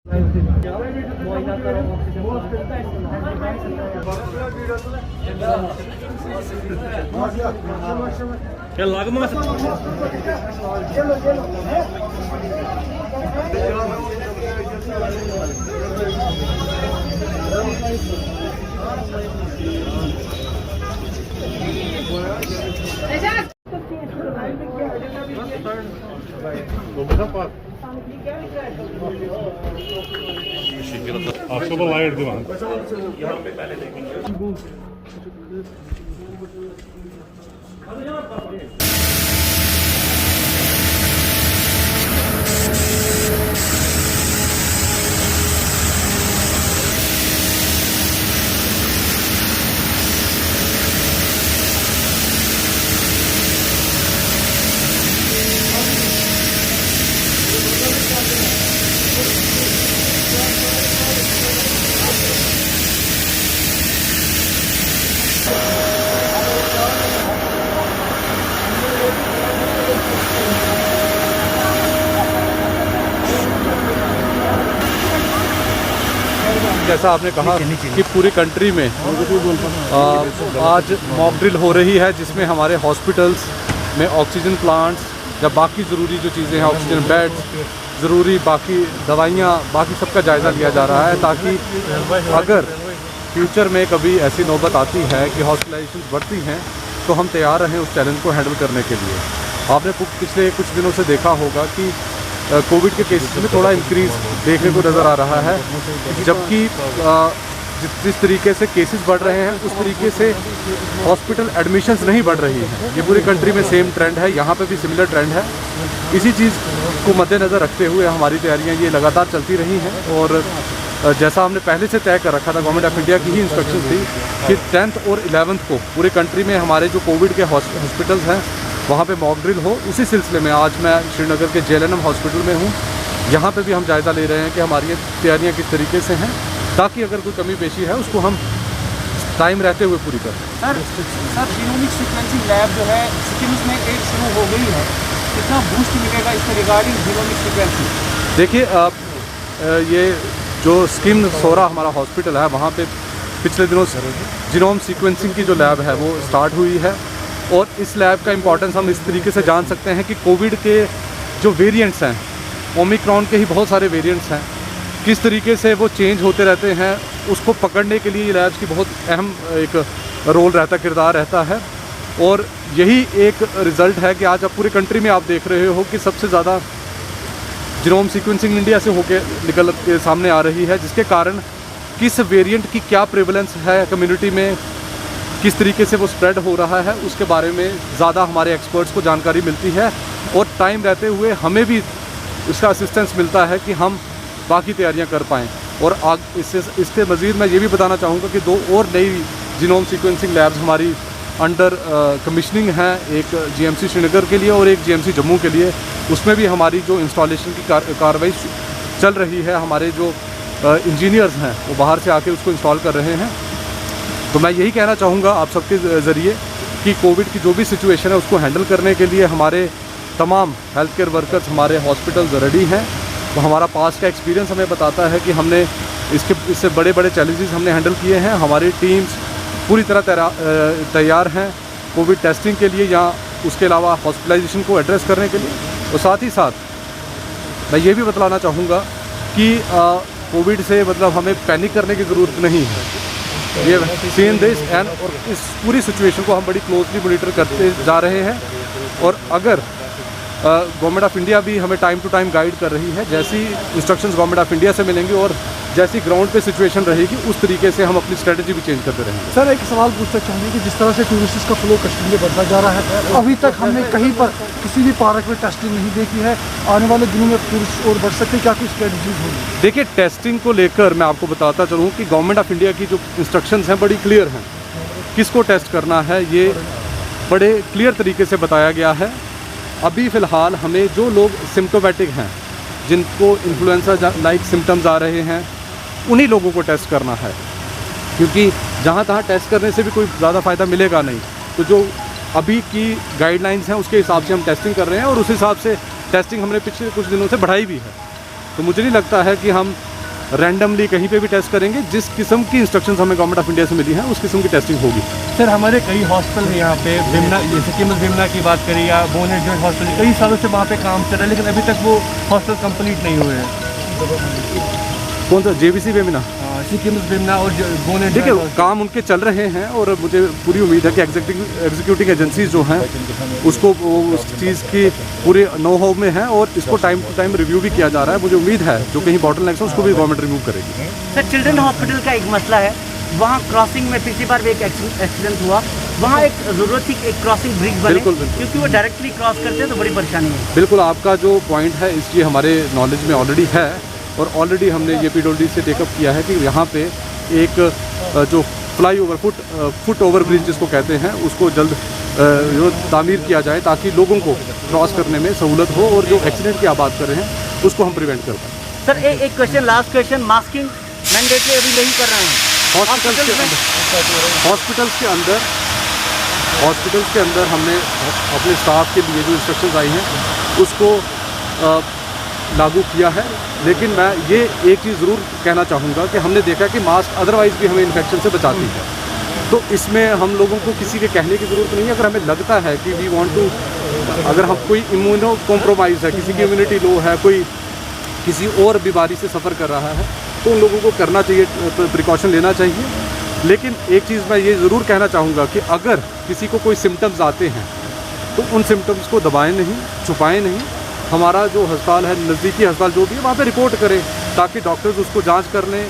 क्या लागमा आपको तो लाइट दीवान यहाँ पे पहले देखेंगे। जैसा आपने कहा कि पूरी कंट्री में आज मॉक ड्रिल हो रही है, जिसमें हमारे हॉस्पिटल्स में ऑक्सीजन प्लांट्स या बाकी ज़रूरी जो चीज़ें हैं, ऑक्सीजन बेड्स, ज़रूरी बाकी दवाइयाँ, बाकी सबका जायज़ा लिया जा रहा है, ताकि अगर फ्यूचर में कभी ऐसी नौबत आती है कि हॉस्पिटलाइजेशन बढ़ती हैं तो हम तैयार रहें उस चैलेंज को हैंडल करने के लिए। आपने पिछले कुछ दिनों से देखा होगा कि कोविड के केसेस में थोड़ा इंक्रीज़ देखने को नज़र आ रहा है, जबकि जिस तरीके से केसेस बढ़ रहे हैं उस तरीके से हॉस्पिटल एडमिशन्स नहीं बढ़ रही हैं। ये पूरी कंट्री में सेम ट्रेंड है, यहाँ पे भी सिमिलर ट्रेंड है। इसी चीज़ को मद्देनज़र रखते हुए हमारी तैयारियाँ ये लगातार चलती रही हैं, और जैसा हमने पहले से तय कर रखा था, गवर्नमेंट ऑफ इंडिया की ही इंस्ट्रक्शन थी कि 10th और 11th को पूरे कंट्री में हमारे जो कोविड के हॉस्पिटल्स हैं वहाँ पे मॉक ड्रिल हो। उसी सिलसिले में आज मैं श्रीनगर के JLNM हॉस्पिटल में हूँ। यहाँ पे भी हम जायज़ा ले रहे हैं कि हमारी ये तैयारियाँ किस तरीके से हैं, ताकि अगर कोई कमी पेशी है उसको हम टाइम रहते हुए पूरी करें। सर जीनोमिक सीक्वेंसिंग लैब जो है सिक्किम में एक शुरू हो गई है, कितना बूस्ट मिलेगा इसके रिगार्डिंग जीनोमिक सीक्वेंसिंग? देखिए, ये जो स्किम सोरा हमारा हॉस्पिटल है, वहाँ पे पिछले दिनों जीनोम सीक्वेंसिंग की जो लैब है वो स्टार्ट हुई है, और इस लैब का इम्पोर्टेंस हम इस तरीके से जान सकते हैं कि कोविड के जो वेरिएंट्स हैं, ओमिक्रॉन के ही बहुत सारे वेरिएंट्स हैं, किस तरीके से वो चेंज होते रहते हैं, उसको पकड़ने के लिए ये लैब्स की बहुत अहम एक रोल रहता, किरदार रहता है। और यही एक रिज़ल्ट है कि आज आप पूरी कंट्री में आप देख रहे हो कि सबसे ज़्यादा जीनोम सीक्वेंसिंग इंडिया से होके निकल के सामने आ रही है, जिसके कारण किस वेरिएंट की क्या प्रेवलेंस है कम्युनिटी में, किस तरीके से वो स्प्रेड हो रहा है, उसके बारे में ज़्यादा हमारे एक्सपर्ट्स को जानकारी मिलती है, और टाइम रहते हुए हमें भी इसका असिस्टेंस मिलता है कि हम बाकी तैयारियां कर पाएँ। और इससे मज़ीद मैं ये भी बताना चाहूँगा कि 2 और नई जीनोम सीक्वेंसिंग लैब्स हमारी अंडर कमिश्निंग हैं, एक GMC श्रीनगर के लिए और एक GMC जम्मू के लिए। उसमें भी हमारी जो इंस्टॉलेशन की कार्रवाई चल रही है, हमारे जो इंजीनियर्स हैं वो बाहर से आके उसको इंस्टॉल कर रहे हैं। तो मैं यही कहना चाहूँगा आप सबके ज़रिए कि कोविड की जो भी सिचुएशन है उसको हैंडल करने के लिए हमारे तमाम हेल्थ केयर वर्कर्स, हमारे हॉस्पिटल्स रेडी हैं। तो हमारा पास्ट का एक्सपीरियंस हमें बताता है कि हमने इससे बड़े बड़े चैलेंजेस हमने हैंडल किए हैं। हमारी टीम्स पूरी तरह तैयार हैं कोविड टेस्टिंग के लिए, या उसके अलावा हॉस्पिटलाइजेशन को एड्रेस करने के लिए। और साथ ही साथ मैं ये भी बतलाना चाहूँगा कि कोविड से मतलब हमें पैनिक करने की ज़रूरत नहीं है। ये सीन दिस एंड और इस पूरी सिचुएशन को हम बड़ी क्लोजली मॉनिटर करते जा रहे हैं, और अगर गवर्नमेंट ऑफ इंडिया भी हमें टाइम टू टाइम गाइड कर रही है, जैसी इंस्ट्रक्शंस गवर्नमेंट ऑफ इंडिया से मिलेंगी और जैसी ग्राउंड पे सिचुएशन रहेगी उस तरीके से हम अपनी स्ट्रेटजी भी चेंज करते रहेंगे। सर एक सवाल पूछना चाहूँगी कि जिस तरह से टूरिस्ट का फ्लो कश्मीर में बढ़ता जा रहा है, अभी तक हमने कहीं पर किसी भी पार्क में टेस्टिंग नहीं देखी है, आने वाले दिनों में टूरिस्ट और बढ़ सकते, क्या कोई स्ट्रेटजीज होगी? देखिए, टेस्टिंग को लेकर मैं आपको बताता चलूँ कि गवर्नमेंट ऑफ इंडिया की जो इंस्ट्रक्शंस हैं बड़ी क्लियर हैं, किसको टेस्ट करना है ये बड़े क्लियर तरीके से बताया गया है। अभी फ़िलहाल हमें जो लोग सिम्टोमेटिक हैं, जिनको इन्फ्लुएंजा लाइक सिम्टम्स आ रहे हैं, उन्हीं लोगों को टेस्ट करना है, क्योंकि जहाँ तहाँ टेस्ट करने से भी कोई ज़्यादा फ़ायदा मिलेगा नहीं। तो जो अभी की गाइडलाइंस हैं उसके हिसाब से हम टेस्टिंग कर रहे हैं, और उस हिसाब से टेस्टिंग हमने पिछले कुछ दिनों से बढ़ाई भी है। तो मुझे नहीं लगता है कि हम रैंडमली कहीं पे भी टेस्ट करेंगे। जिस किस्म की इंस्ट्रक्शंस हमें गवर्नमेंट ऑफ इंडिया से मिली हैं उस किस्म की टेस्टिंग होगी। सर हमारे कई हॉस्पिटल हैं यहाँ पे, बिमना जैसे कि बिमना की बात करें या बोन एंड जॉइंट हॉस्पिटल, कई सालों से वहाँ पे काम चल रहा है, लेकिन अभी तक वो हॉस्पिटल कंप्लीट नहीं हुए हैं। कौन सा JVC बेमिना? सिक्किम बिमना और बोन एंड देखिए काम उनके चल रहे हैं और मुझे पूरी उम्मीद है कि एग्जीक्यूटिव एजेंसीज जो हैं उसको उस चीज़ की पूरे नो हाउ में है और इसको टाइम टू टाइम रिव्यू भी किया जा रहा है। मुझे उम्मीद है जो कहीं बॉटलनेक्स है उसको भी गवर्नमेंट रिमूव करेगी। सर चिल्ड्रन हॉस्पिटल का एक मसला है, वहाँ क्रॉसिंग में पिछली बार भी एक एक्सीडेंट हुआ, वहाँ एक ज़रूरत थी कि एक क्रॉसिंग ब्रिज बने, बिल्कुल, बिल्कुल। क्योंकि वो डायरेक्टली क्रॉस करते हैं तो बड़ी परेशानी है। बिल्कुल आपका जो पॉइंट है इसलिए हमारे नॉलेज में ऑलरेडी है और ऑलरेडी हमने ये PWD से टेकअप किया है कि यहाँ पे एक जो फ्लाईओवर फुट ओवर ब्रिज जिसको कहते हैं उसको जल्द जो तामीर किया जाए ताकि लोगों को क्रॉस करने में सहूलत हो और जो एक्सीडेंट की आप बात कर रहे हैं उसको हम प्रिवेंट कर पाएँ। सर एक question, last question, masking mandatory अभी नहीं कर रहे हैं हॉस्पिटल्स के अंदर हमने अपने स्टाफ के लिए जो इंस्ट्रक्शंस आई हैं उसको लागू किया है। लेकिन मैं ये एक चीज़ ज़रूर कहना चाहूँगा कि हमने देखा कि मास्क अदरवाइज़ भी हमें इन्फेक्शन से बचाती है, तो इसमें हम लोगों को किसी के कहने की ज़रूरत नहीं है। अगर हमें लगता है कि वी वांट टू, अगर हम कोई इम्यूनो कॉम्प्रोमाइज़ है, किसी की इम्यूनिटी लो है, कोई किसी और बीमारी से सफ़र कर रहा है, तो उन लोगों को करना चाहिए, प्रिकॉशन लेना चाहिए। लेकिन एक चीज़ मैं ये ज़रूर कहना चाहूँगा कि अगर किसी को कोई सिम्टम्स आते हैं तो उन सिम्टम्स को दबाएं नहीं, छुपाएं नहीं। हमारा जो अस्पताल है, नज़दीकी अस्पताल जो भी है वहाँ पे रिपोर्ट करें ताकि डॉक्टर्स उसको जांच कर लें।